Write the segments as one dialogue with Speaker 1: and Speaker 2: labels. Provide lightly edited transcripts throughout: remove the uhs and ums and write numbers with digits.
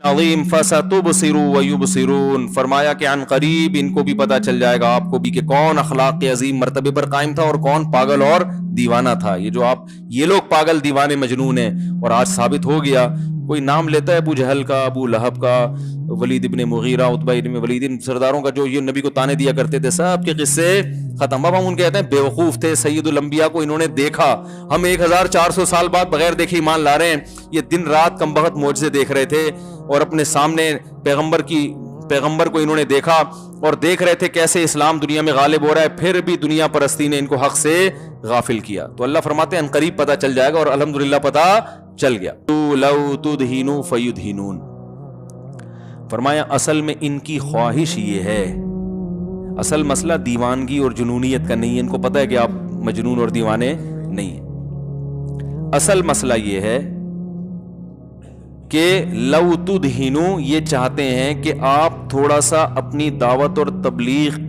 Speaker 1: عظیم فَسَتُبْصِرُ وَيُبْصِرُونَ، فرمایا کہ عن قریب ان کو بھی پتہ چل جائے گا، آپ کو بھی، کہ کون اخلاق کے عظیم مرتبے پر قائم تھا اور کون پاگل اور دیوانہ تھا۔ یہ لوگ پاگل دیوانے مجنون ہیں، اور آج ثابت ہو گیا۔ کوئی نام لیتا ہے ابو جہل کا، ابو لہب کا، ولید ابن مغیرہ، عتبہ ابن ولید، ان سرداروں کا جو یہ نبی کو تانے دیا کرتے تھے، سب کے قصے ختم۔ اب ہم ان کہتے ہیں بیوقوف تھے، سید الانبیاء کو انہوں نے دیکھا، ہم 1400 سال بعد بغیر دیکھے ایمان لا رہے ہیں۔ یہ دن رات کم بخت معجزے دیکھ رہے تھے، اور اپنے سامنے پیغمبر کو انہوں نے دیکھا، اور دیکھ رہے تھے کیسے اسلام دنیا میں غالب ہو رہا ہے، پھر بھی دنیا پرستی نے ان کو حق سے غافل کیا۔ تو اللہ فرماتے ہیں ان قریب پتہ چل جائے گا، اور الحمدللہ پتہ چل گیا۔ لو تدہنوا فیدہنون، فرمایا اصل میں ان کی خواہش یہ ہے، اصل مسئلہ دیوانگی اور جنونیت کا نہیں ہے، ان کو پتہ ہے کہ آپ مجنون اور دیوانے نہیں ہیں۔ اصل مسئلہ یہ ہے کہ لو تدہنوا، یہ چاہتے ہیں کہ آپ تھوڑا سا اپنی دعوت اور تبلیغ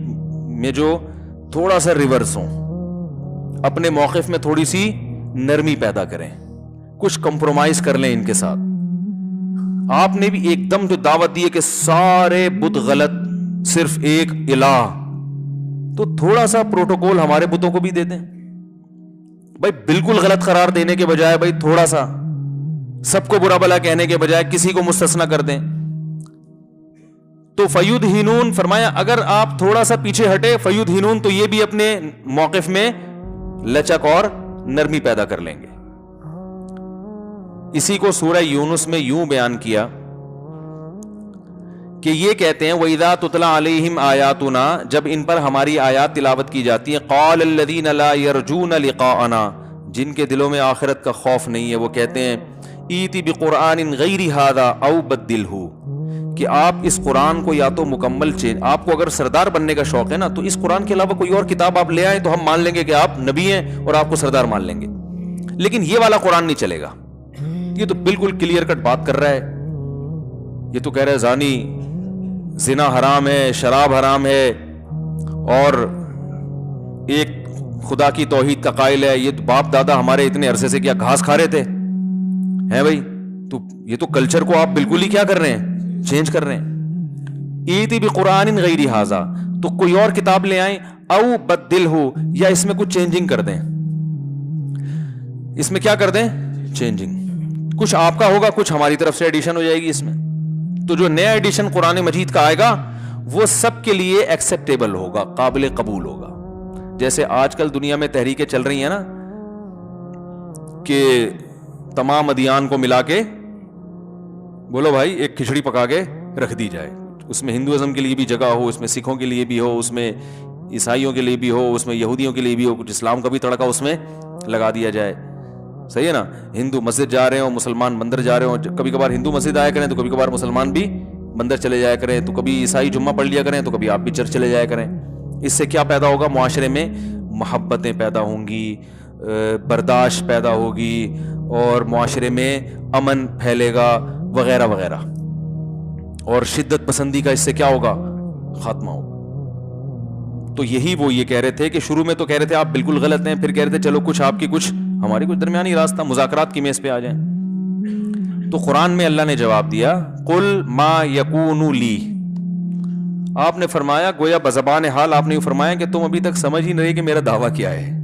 Speaker 1: میں جو تھوڑا سا ریورس ہوں، اپنے موقف میں تھوڑی سی نرمی پیدا کریں، کچھ کمپرومائز کر لیں ان کے ساتھ۔ آپ نے بھی ایک دم جو دعوت دی ہے کہ سارے بت غلط، صرف ایک الہ، تو تھوڑا سا پروٹوکول ہمارے بتوں کو بھی دے دیں بھائی، بالکل غلط قرار دینے کے بجائے بھائی تھوڑا سا، سب کو برا بھلا کہنے کے بجائے کسی کو مستثنا کر دیں۔ تو فیدہنون، فرمایا اگر آپ تھوڑا سا پیچھے ہٹے، فیدہنون، تو یہ بھی اپنے موقف میں لچک اور نرمی پیدا کر لیں گے۔ اسی کو سورہ یونس میں یوں بیان کیا کہ یہ کہتے ہیں وَإِذَا تُتْلَىٰ عَلَيْهِمْ آيَاتُنَا، جب ان پر ہماری آیات تلاوت کی جاتی ہیں، قَالَ الَّذِينَ لَا يَرْجُونَ لِقَاءَنَا، جن کے دلوں میں آخرت کا خوف نہیں ہے، وہ کہتے ہیں ایتی بقرآن غیر ھذا او بدلہ، کہ آپ اس قرآن کو یا تو مکمل چینج، آپ کو اگر سردار بننے کا شوق ہے نا، تو اس قرآن کے علاوہ کوئی اور کتاب آپ لے آئیں تو ہم مان لیں گے کہ آپ نبی ہیں اور آپ کو سردار مان لیں گے، لیکن یہ والا قرآن نہیں چلے گا۔ یہ تو بالکل کلیئر کٹ بات کر رہا ہے، یہ تو کہہ رہا ہے زانی، زنا حرام ہے، شراب حرام ہے، اور ایک خدا کی توحید کا قائل ہے۔ یہ تو باپ دادا ہمارے اتنے عرصے سے کیا گھاس کھا رہے تھے ہیں بھائی، تو یہ تو کلچر کو آپ بالکل ہی کیا کر رہے ہیں، چینج کر رہے ہیں۔ ایتی بقرآن غیر ھذا، تو کوئی اور کتاب لے آئیں، او بدلہ، یا اس میں کچھ چینجنگ کر دیں، اس میں کیا کر دیں، چینجنگ، کچھ آپ کا ہوگا، کچھ ہماری طرف سے ایڈیشن ہو جائے گی اس میں۔ تو جو نیا ایڈیشن قرآن مجید کا آئے گا وہ سب کے لیے ایکسیپٹیبل ہوگا، قابل قبول ہوگا۔ جیسے آج کل دنیا میں تحریکیں چل رہی ہیں نا کہ تمام ادیان کو ملا کے بولو بھائی ایک کھچڑی پکا کے رکھ دی جائے، اس میں ہندوازم کے لیے بھی جگہ ہو، اس میں سکھوں کے لیے بھی ہو، اس میں عیسائیوں کے لیے بھی ہو، اس میں یہودیوں کے لیے بھی ہو، کچھ اسلام کا بھی تڑکا اس میں لگا دیا جائے، صحیح ہے نا؟ ہندو مسجد جا رہے ہوں، مسلمان مندر جا رہے ہوں، کبھی کبھار ہندو مسجد آیا کریں تو کبھی کبھار مسلمان بھی مندر چلے جایا کریں، تو کبھی عیسائی جمعہ پڑھ لیا کریں تو کبھی آپ بھی چرچ چلے جایا کریں۔ اس سے کیا پیدا ہوگا؟ معاشرے میں محبتیں پیدا ہوں گی، برداشت پیدا ہوگی، اور معاشرے میں امن پھیلے گا وغیرہ وغیرہ، اور شدت پسندی کا اس سے کیا ہوگا؟ خاتمہ ہوگا۔ تو یہی وہ یہ کہہ رہے تھے کہ شروع میں تو کہہ رہے تھے آپ بالکل غلط ہیں، پھر کہہ رہے تھے چلو کچھ آپ کی کچھ ہماری کچھ درمیانی راستہ، مذاکرات کی میز پہ آ جائیں۔ تو قرآن میں اللہ نے جواب دیا قل ما یکون لی، آپ نے فرمایا گویا بزبان حال آپ نے فرمایا کہ تم ابھی تک سمجھ ہی نہیں رہے کہ میرا دعویٰ کیا ہے۔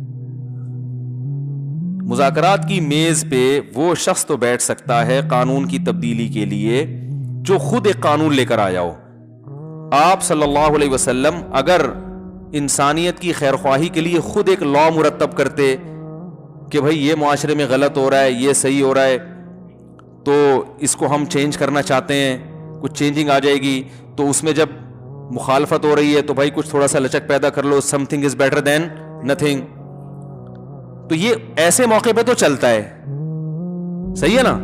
Speaker 1: مذاکرات کی میز پہ وہ شخص تو بیٹھ سکتا ہے قانون کی تبدیلی کے لیے جو خود ایک قانون لے کر آیا ہو۔ آپ صلی اللہ علیہ وسلم اگر انسانیت کی خیر خواہی کے لیے خود ایک لا مرتب کرتے کہ بھائی یہ معاشرے میں غلط ہو رہا ہے، یہ صحیح ہو رہا ہے، تو اس کو ہم چینج کرنا چاہتے ہیں، کچھ چینجنگ آ جائے گی، تو اس میں جب مخالفت ہو رہی ہے تو بھائی کچھ تھوڑا سا لچک پیدا کر لو، something is better than nothing, تو یہ ایسے موقع پہ تو چلتا ہے، صحیح ہے نا؟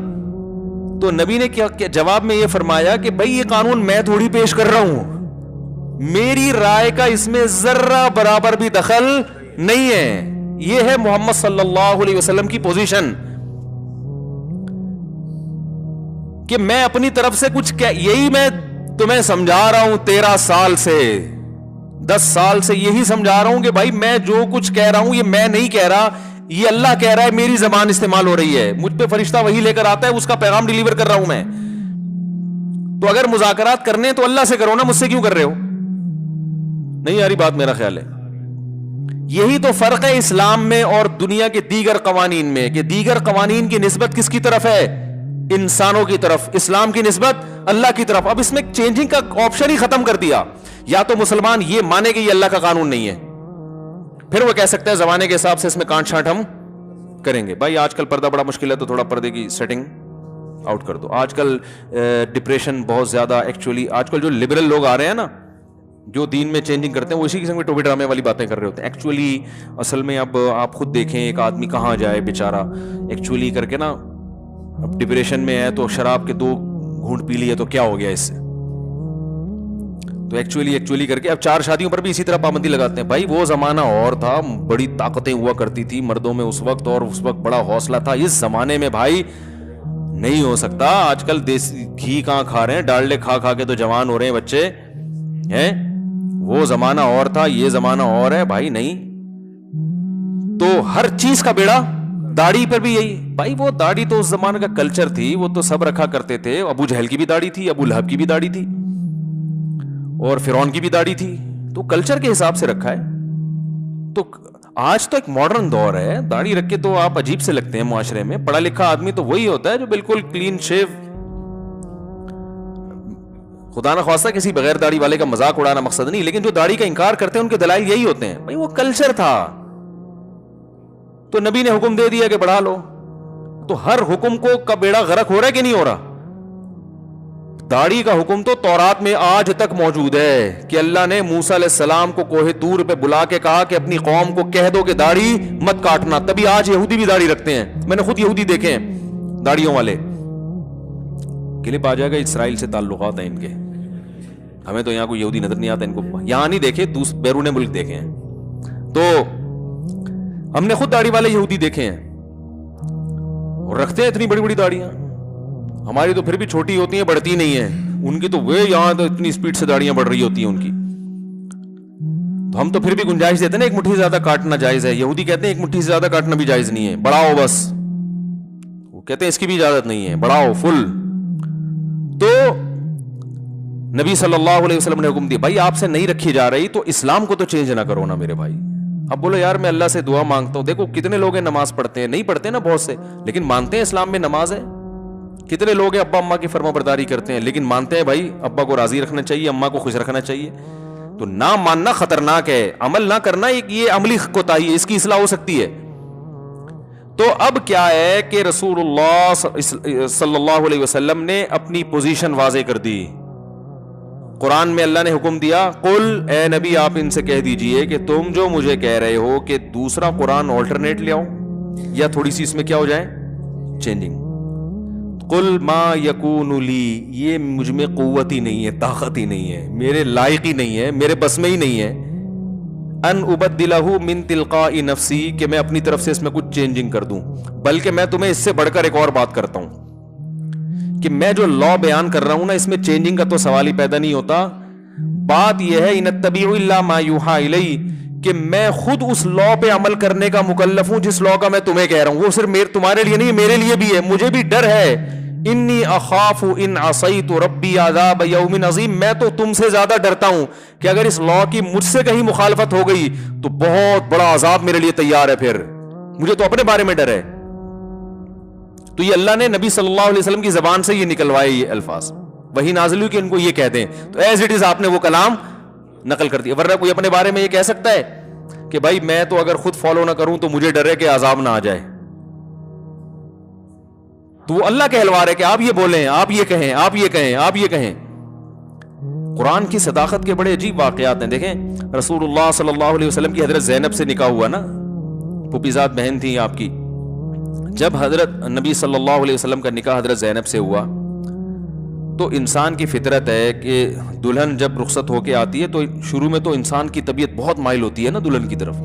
Speaker 1: تو نبی نے کیا جواب میں یہ فرمایا کہ بھائی یہ قانون میں تھوڑی پیش کر رہا ہوں، میری رائے کا اس میں ذرہ برابر بھی دخل نہیں ہے، یہ ہے محمد صلی اللہ علیہ وسلم کی پوزیشن کہ میں اپنی طرف سے کچھ یہی میں تمہیں سمجھا رہا ہوں 13 سال سے، 10 سال سے یہی سمجھا رہا ہوں کہ بھائی میں جو کچھ کہہ رہا ہوں یہ میں نہیں کہہ رہا، یہ اللہ کہہ رہا ہے، میری زبان استعمال ہو رہی ہے، مجھ پہ فرشتہ وہی لے کر آتا ہے، اس کا پیغام ڈیلیور کر رہا ہوں میں۔ تو اگر مذاکرات کرنے ہیں تو اللہ سے کرو نا, مجھ سے کیوں کر رہے ہو؟ نہیں آ رہی بات میرا خیال ہے. یہی تو فرق ہے اسلام میں اور دنیا کے دیگر قوانین میں, کہ دیگر قوانین کی نسبت کس کی طرف ہے؟ انسانوں کی طرف. اسلام کی نسبت اللہ کی طرف. اب اس میں چینجنگ کا آپشن ہی ختم کر دیا. یا تو مسلمان یہ مانے کہ یہ اللہ کا قانون نہیں ہے, پھر وہ کہہ سکتا ہے زمانے کے حساب سے اس میں کانٹ چھانٹ ہم کریں گے. بھائی آج کل پردہ بڑا مشکل ہے تو تھوڑا پردے کی سیٹنگ آؤٹ کر دو. آج کل ڈپریشن بہت زیادہ, ایکچولی آج کل جو لبرل لوگ آ رہے ہیں نا, جو دین میں چینجنگ کرتے ہیں, وہ اسی قسم کے ٹوپی ڈرامے والی باتیں کر رہے ہوتے ہیں. ایکچولی اصل میں اب آپ خود دیکھیں ایک آدمی کہاں جائے بیچارہ, ایکچولی کر کے نا اب ڈپریشن میں ہے تو شراب کے 2 گھونٹ پی لیے تو کیا ہو گیا اس سے. تو ایکچولی کر کے اب 4 شادیوں پر بھی اسی طرح پابندی لگاتے ہیں. بھائی وہ زمانہ اور تھا, بڑی طاقتیں ہوا کرتی تھی مردوں میں اس وقت, اور اس وقت بڑا حوصلہ تھا. اس زمانے میں بھائی نہیں ہو سکتا. آج کل دیسی گھی کہاں کھا رہے ہیں, ڈالڈے کھا کھا کے تو جوان ہو رہے ہیں بچے ہیں. وہ زمانہ اور تھا, یہ زمانہ اور ہے بھائی. نہیں تو ہر چیز کا بیڑا, داڑھی پر بھی یہی. بھائی وہ داڑھی تو اس زمانے کا کلچر تھی, وہ تو سب رکھا کرتے تھے. ابو جہل کی بھی داڑھی تھی, ابو لہب کی بھی داڑھی تھی, اور فرعون کی بھی داڑھی تھی. تو کلچر کے حساب سے رکھا ہے. تو آج تو ایک ماڈرن دور ہے, داڑھی رکھ کے تو آپ عجیب سے لگتے ہیں معاشرے میں. پڑھا لکھا آدمی تو وہی ہوتا ہے جو بالکل کلین شیو, خدا نہ خواستہ کسی بغیر داڑھی والے کا مذاق اڑانا مقصد نہیں, لیکن جو داڑھی کا انکار کرتے ہیں ان کے دلائل یہی ہوتے ہیں. بھائی وہ کلچر تھا تو نبی نے حکم دے دیا کہ بڑھا لو. تو ہر حکم کو کا بیڑا غرق ہو رہا ہے کہ نہیں ہو رہا؟ داڑھی کا حکم تو تورات میں آج تک موجود ہے کہ اللہ نے موسیٰ علیہ السلام کو کوہ طور پہ بلا کے کہا کہ اپنی قوم کو کہہ دو کہ داڑھی مت کاٹنا. تبھی آج یہودی بھی داڑھی رکھتے ہیں. میں نے خود یہودی دیکھے ہیں داڑھیوں والے. کلپ آ جائے گا, اسرائیل سے تعلقات ہیں ان کے. ہمیں تو یہاں کوئی یہودی نظر نہیں آتا ان کو, یہاں نہیں دیکھے, بیرون ملک دیکھے ہیں. تو ہم نے خود داڑھی والے یہودی دیکھے ہیں, اور رکھتے ہیں اتنی بڑی بڑی داڑیاں. ہماری تو پھر بھی چھوٹی ہوتی ہیں, بڑھتی نہیں ہیں. ان کی تو وہ یہاں تو اتنی اسپیڈ سے داڑیاں بڑھ رہی ہوتی ہیں ان کی. تو ہم تو پھر بھی گنجائش دیتے ہیں نا, ایک مٹھی سے زیادہ کاٹنا جائز ہے. یہودی کہتے ہیں ایک مٹھی سے زیادہ کاٹنا بھی جائز نہیں ہے, بڑھاؤ بس. وہ کہتے ہیں اس کی بھی اجازت نہیں ہے, بڑھاؤ فل. تو نبی صلی اللہ علیہ وسلم نے حکم دیا, بھائی آپ سے نہیں رکھی جا رہی تو اسلام کو تو چینج نہ کرو نا میرے بھائی. اب بولو یار میں اللہ سے دعا مانگتا ہوں. دیکھو کتنے لوگ ہیں نماز پڑھتے ہیں, نہیں پڑھتے نا بہت سے, لیکن مانتے ہیں اسلام میں نماز ہے. کتنے لوگ ہیں ابا اماں کی فرما برداری کرتے ہیں, لیکن مانتے ہیں بھائی ابا کو راضی رکھنا چاہیے, اماں کو خوش رکھنا چاہیے. تو نہ ماننا خطرناک ہے, عمل نہ کرنا یہ عملی کوتاہی ہے, اس کی اصلاح ہو سکتی ہے. تو اب کیا ہے کہ رسول اللہ صلی اللہ علیہ وسلم نے اپنی پوزیشن واضح کر دی. قرآن میں اللہ نے حکم دیا, قل اے نبی آپ ان سے کہہ دیجئے کہ تم جو مجھے کہہ رہے ہو کہ دوسرا قرآن آلٹرنیٹ لے آؤ یا تھوڑی سی اس میں کیا ہو جائے چینجنگ. قل ما یکون لی, یہ مجھ میں قوت ہی نہیں ہے, طاقت ہی نہیں ہے, میرے لائق ہی نہیں ہے, میرے بس میں ہی نہیں ہے. ان ابدلہ من تلقاء نفسی, کہ میں اپنی طرف سے اس میں کچھ چینجنگ کر دوں. بلکہ میں تمہیں اس سے بڑھ کر ایک اور بات کرتا ہوں کہ میں جو لا بیان کر رہا ہوں نا, اس میں چینجنگ کا تو سوال ہی پیدا نہیں ہوتا. بات یہ ہے ان اتبع الا ما یوحى الی, کہ میں خود اس لا پہ عمل کرنے کا مکلف ہوں جس لا کا میں تمہیں کہہ رہا ہوں. وہ صرف تمہارے لیے نہیں, میرے لیے بھی ہے. مجھے بھی ڈر ہے, انی اخاف ان عصیت ربی عذاب یوم عظیم, میں تو تم سے زیادہ ڈرتا ہوں کہ اگر اس لا کی مجھ سے کہیں مخالفت ہو گئی تو بہت بڑا عذاب میرے لیے تیار ہے. پھر مجھے تو اپنے بارے میں ڈر ہے. تو یہ اللہ نے نبی صلی اللہ علیہ وسلم کی زبان سے یہ نکلوائے یہ الفاظ, وہی نازل ہوئی کہ ان کو یہ کہہ دیں. تو ایز اٹ از آپ نے وہ کلام نقل کر دیا. ورنہ کوئی اپنے بارے میں یہ کہہ سکتا ہے کہ بھائی میں تو اگر خود فالو نہ کروں تو مجھے ڈر ہے کہ عذاب نہ آ جائے. تو وہ اللہ کہلوا رہے کہ آپ یہ بولیں, آپ یہ کہیں, آپ یہ کہیں, آپ یہ کہیں. قرآن کی صداقت کے بڑے عجیب واقعات ہیں. دیکھیں رسول اللہ صلی اللہ علیہ وسلم کی حضرت زینب سے نکاح ہوا نا, پھوپھیزاد بہن تھی آپ کی. جب حضرت نبی صلی اللہ علیہ وسلم کا نکاح حضرت زینب سے ہوا تو انسان کی فطرت ہے کہ دلہن جب رخصت ہو کے آتی ہے تو شروع میں تو انسان کی طبیعت بہت مائل ہوتی ہے نا دلہن کی طرف,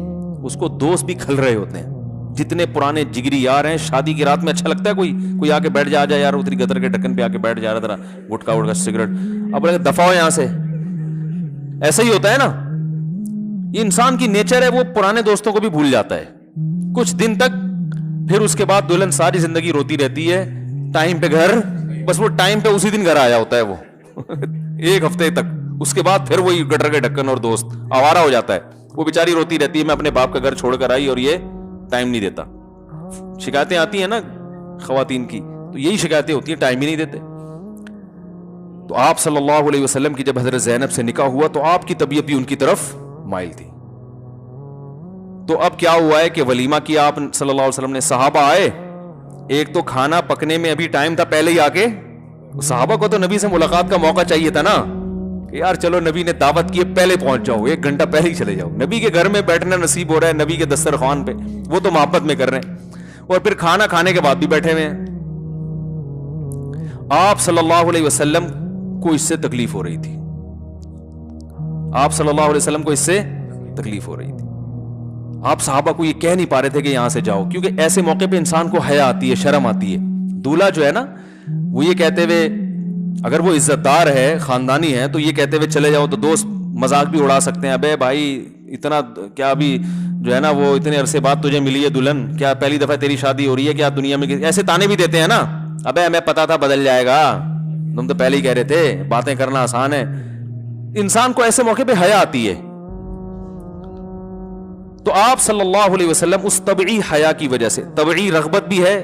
Speaker 1: اس کو دوست بھی کھل رہے ہوتے ہیں. جتنے پرانے جگری یار ہیں, شادی کی رات میں اچھا لگتا ہے کوئی آ کے بیٹھ جا یار, اتری گدر کے ڈھکن پہ آ کے بیٹھ جا رہا ذرا گٹکا وٹکا سگریٹ, اب دفعہ ہو یہاں سے. ایسا ہی ہوتا ہے نا, یہ انسان کی نیچر ہے, وہ پرانے دوستوں کو بھی بھول جاتا ہے کچھ دن تک. پھر اس کے بعد دلہن ساری زندگی روتی رہتی ہے ٹائم پہ گھر, بس وہ ٹائم پہ اسی دن گھر آیا ہوتا ہے وہ. ایک ہفتے تک. اس کے بعد پھر وہی گٹر کے ڈھکن اور دوست آوارہ ہو جاتا ہے. وہ بیچاری روتی رہتی ہے میں اپنے باپ کا گھر چھوڑ کر آئی اور یہ ٹائم نہیں دیتا. شکایتیں آتی ہیں نا خواتین کی, تو یہی شکایتیں ہوتی ہیں, ٹائم ہی نہیں دیتے. تو آپ صلی اللہ علیہ وسلم کی جب حضرت زینب سے نکاح ہوا تو آپ کی طبیعت بھی ان کی طرف مائل تھی. تو اب کیا ہوا ہے کہ ولیمہ کیا آپ صلی اللہ علیہ وسلم نے, صحابہ آئے, ایک تو کھانا پکنے میں ابھی ٹائم تھا, پہلے ہی آ کے صحابہ کو تو نبی سے ملاقات کا موقع چاہیے تھا نا, کہ یار چلو نبی نے دعوت کی ہے پہلے پہنچ جاؤ, 1 گھنٹہ پہلے ہی چلے جاؤ. نبی کے گھر میں بیٹھنا نصیب ہو رہا ہے, نبی کے دسترخوان پہ, وہ تو محبت میں کر رہے ہیں, اور پھر کھانا کھانے کے بعد بھی بیٹھے ہوئے ہیں. آپ صلی اللہ علیہ وسلم کو اس سے تکلیف ہو رہی تھی, آپ صلی اللہ علیہ وسلم کو اس سے تکلیف ہو رہی تھی. آپ صحابہ کو یہ کہہ نہیں پا رہے تھے کہ یہاں سے جاؤ, کیونکہ ایسے موقع پہ انسان کو حیا آتی ہے, شرم آتی ہے. دولہا جو ہے نا وہ یہ کہتے ہوئے, اگر وہ عزت دار ہے, خاندانی ہے, تو یہ کہتے ہوئے چلے جاؤ تو دوست مذاق بھی اڑا سکتے ہیں, ابے بھائی اتنا کیا ابھی جو ہے نا وہ اتنے عرصے بعد تجھے ملی ہے دلہن, کیا پہلی دفعہ تیری شادی ہو رہی ہے کیا دنیا میں, ایسے تانے بھی دیتے ہیں نا, ابے ہمیں پتا تھا بدل جائے گا, تم تو پہلے ہی کہہ رہے تھے, باتیں کرنا آسان ہے. انسان کو ایسے موقع پہ حیا آتی ہے. تو آپ صلی اللہ علیہ وسلم اس طبعی حیا کی وجہ سے, طبعی رغبت بھی ہے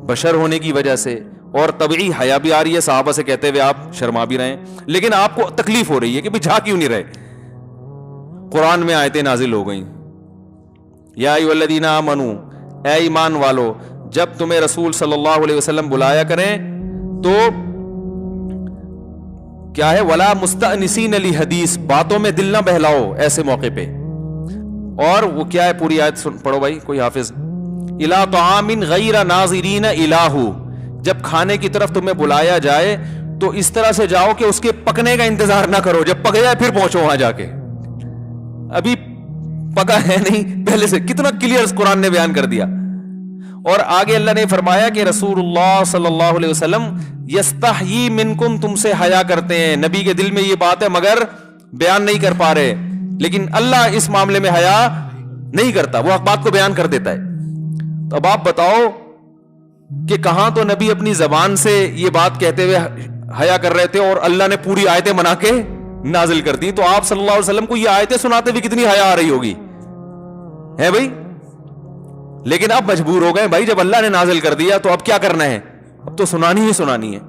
Speaker 1: بشر ہونے کی وجہ سے, اور طبعی حیا بھی آ رہی ہے, صحابہ سے کہتے ہوئے آپ شرما بھی رہے ہیں, لیکن آپ کو تکلیف ہو رہی ہے کہ بھی جا کیوں نہیں رہے. قرآن میں آیتیں نازل ہو گئیں, یا ایھا الذین آمنو, اے ایمان والو, جب تمہیں رسول صلی اللہ علیہ وسلم بلایا کریں تو کیا ہے, ولا مستأنسین لحدیث, باتوں میں دل نہ بہلاؤ ایسے موقع پہ. اور وہ کیا ہے پوری آیت پڑھو بھائی کوئی حافظ, الی طعام غیر ناظرین الہ, جب کھانے کی طرف تمہیں بلایا جائے تو اس طرح سے جاؤ کہ اس کے پکنے کا انتظار نہ کرو, جب پک جائے پھر پہنچو وہاں جا کے, ابھی پکا ہے نہیں پہلے سے. کتنا کلیئر قرآن نے بیان کر دیا. اور آگے اللہ نے فرمایا کہ رسول اللہ صلی اللہ علیہ وسلم یستحیی منکم, تم سے حیا کرتے ہیں. نبی کے دل میں یہ بات ہے مگر بیان نہیں کر پا رہے, لیکن اللہ اس معاملے میں حیا نہیں کرتا, وہ بات کو بیان کر دیتا ہے. تو اب آپ بتاؤ کہ کہاں تو نبی اپنی زبان سے یہ بات کہتے ہوئے حیا کر رہے تھے, اور اللہ نے پوری آیتیں بنا کے نازل کر دی. تو آپ صلی اللہ علیہ وسلم کو یہ آیتیں سناتے ہوئے کتنی حیا آ رہی ہوگی, ہے بھائی. لیکن اب مجبور ہو گئے بھائی, جب اللہ نے نازل کر دیا تو اب کیا کرنا ہے, اب تو سنانی ہی سنانی ہے.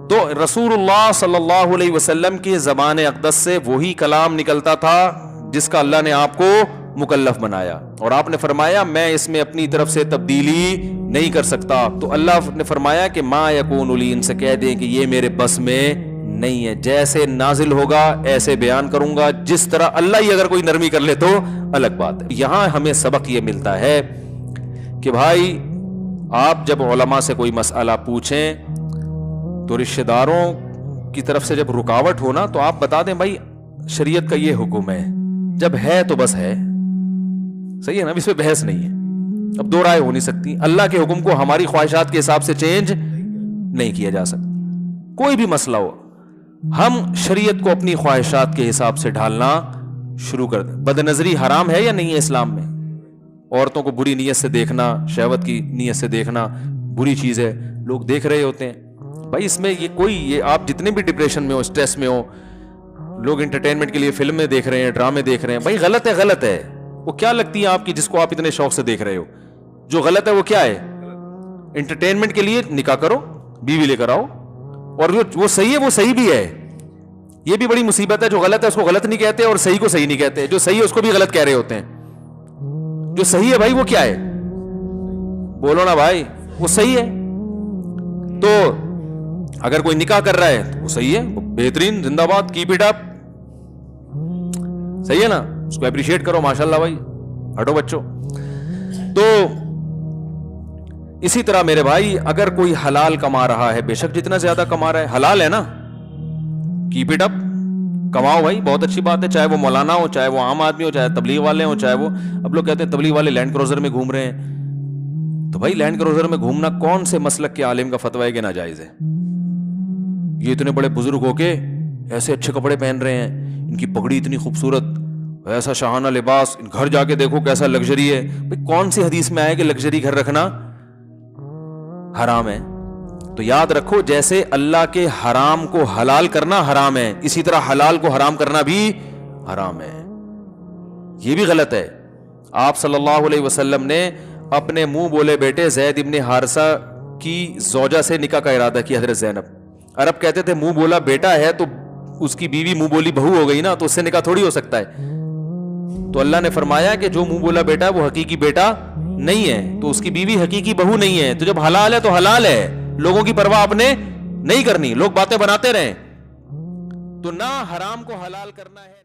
Speaker 1: تو رسول اللہ صلی اللہ علیہ وسلم کی زبان اقدس سے وہی کلام نکلتا تھا جس کا اللہ نے آپ کو مکلف بنایا, اور آپ نے فرمایا میں اس میں اپنی طرف سے تبدیلی نہیں کر سکتا. تو اللہ نے فرمایا کہ ما یکون لی, ان سے کہہ دیں کہ یہ میرے بس میں نہیں ہے, جیسے نازل ہوگا ایسے بیان کروں گا, جس طرح اللہ ہی اگر کوئی نرمی کر لے تو الگ بات ہے. یہاں ہمیں سبق یہ ملتا ہے کہ بھائی آپ جب علماء سے کوئی مسئلہ پوچھیں تو رشتہ داروں کی طرف سے جب رکاوٹ ہونا تو آپ بتا دیں بھائی شریعت کا یہ حکم ہے, جب ہے تو بس ہے, صحیح ہے نا, اس پہ بحث نہیں ہے. اب دو رائے ہو نہیں سکتی, اللہ کے حکم کو ہماری خواہشات کے حساب سے چینج نہیں کیا جا سکتا. کوئی بھی مسئلہ ہو, ہم شریعت کو اپنی خواہشات کے حساب سے ڈھالنا شروع کر دیں. بد نظری حرام ہے یا نہیں ہے اسلام میں؟ عورتوں کو بری نیت سے دیکھنا, شہوت کی نیت سے دیکھنا بری چیز ہے, لوگ دیکھ رہے ہوتے ہیں بھائی. اس میں یہ کوئی, یہ آپ جتنے بھی ڈپریشن میں ہو, اسٹریس میں ہو, لوگ انٹرٹینمنٹ کے لیے فلمیں دیکھ رہے ہیں, ڈرامے دیکھ رہے ہیں, بھائی غلط ہے, غلط ہے. وہ کیا لگتی ہے آپ کی جس کو آپ اتنے شوق سے دیکھ رہے ہو؟ جو غلط ہے وہ کیا ہے؟ انٹرٹینمنٹ کے لیے نکاح کرو, بیوی لے کر آؤ, اور وہ صحیح ہے وہ صحیح بھی ہے. یہ بھی بڑی مصیبت ہے, جو غلط ہے اس کو غلط نہیں کہتے اور صحیح کو صحیح نہیں کہتے, جو صحیح ہے اس کو بھی غلط کہہ رہے ہوتے ہیں. جو صحیح ہے بھائی وہ کیا ہے, بولو نا بھائی, وہ صحیح ہے. تو اگر کوئی نکاح کر رہا ہے تو وہ صحیح ہے, بہترین, زندہ باد, کیپ اٹ اپ, صحیح ہے نا, اس کو اپریشیٹ کرو, ماشاءاللہ بھائی, ہٹو بچوں. تو اسی طرح میرے بھائی اگر کوئی حلال کما رہا ہے, بے شک جتنا زیادہ کما رہا ہے حلال ہے نا, کیپ اٹ اپ, کماؤ بھائی, بہت اچھی بات ہے. چاہے وہ مولانا ہو, چاہے وہ عام آدمی ہو, چاہے تبلیغ والے ہوں, چاہے وہ, اب لوگ کہتے ہیں تبلیغ والے لینڈ کروزر میں گھوم رہے ہیں, تو بھائی لینڈ کروزر میں گھومنا کون سے مسلک کے عالم کا فتویٰ ہے کہ ناجائز ہے؟ یہ اتنے بڑے بزرگ ہو کے ایسے اچھے کپڑے پہن رہے ہیں, ان کی پگڑی اتنی خوبصورت, ایسا شاہانہ لباس, گھر جا کے دیکھو کیسا لگژری ہے. بھائی کون سی حدیث میں آیا کہ لگژری گھر رکھنا حرام ہے؟ تو یاد رکھو جیسے اللہ کے حرام کو حلال کرنا حرام ہے، اسی طرح حلال کو حرام کرنا بھی حرام ہے. یہ بھی غلط ہے. آپ صلی اللہ علیہ وسلم نے اپنے منہ بولے بیٹے زید ابن حارثہ کی زوجہ سے نکاح کا ارادہ کیا، حضرت زینب. عرب کہتے تھے منہ بولا بیٹا ہے تو اس کی بیوی منہ بولی بہو ہو گئی نا، تو اس سے نکاح تھوڑی ہو سکتا ہے. تو اللہ نے فرمایا کہ جو منہ بولا بیٹا ہے وہ حقیقی بیٹا نہیں ہے، تو اس کی بیوی حقیقی بہو نہیں ہے. تو جب حلال ہے تو حلال ہے، لوگوں کی پرواہ آپ نے نہیں کرنی. لوگ باتیں بناتے رہیں، تو نہ حرام کو حلال کرنا ہے.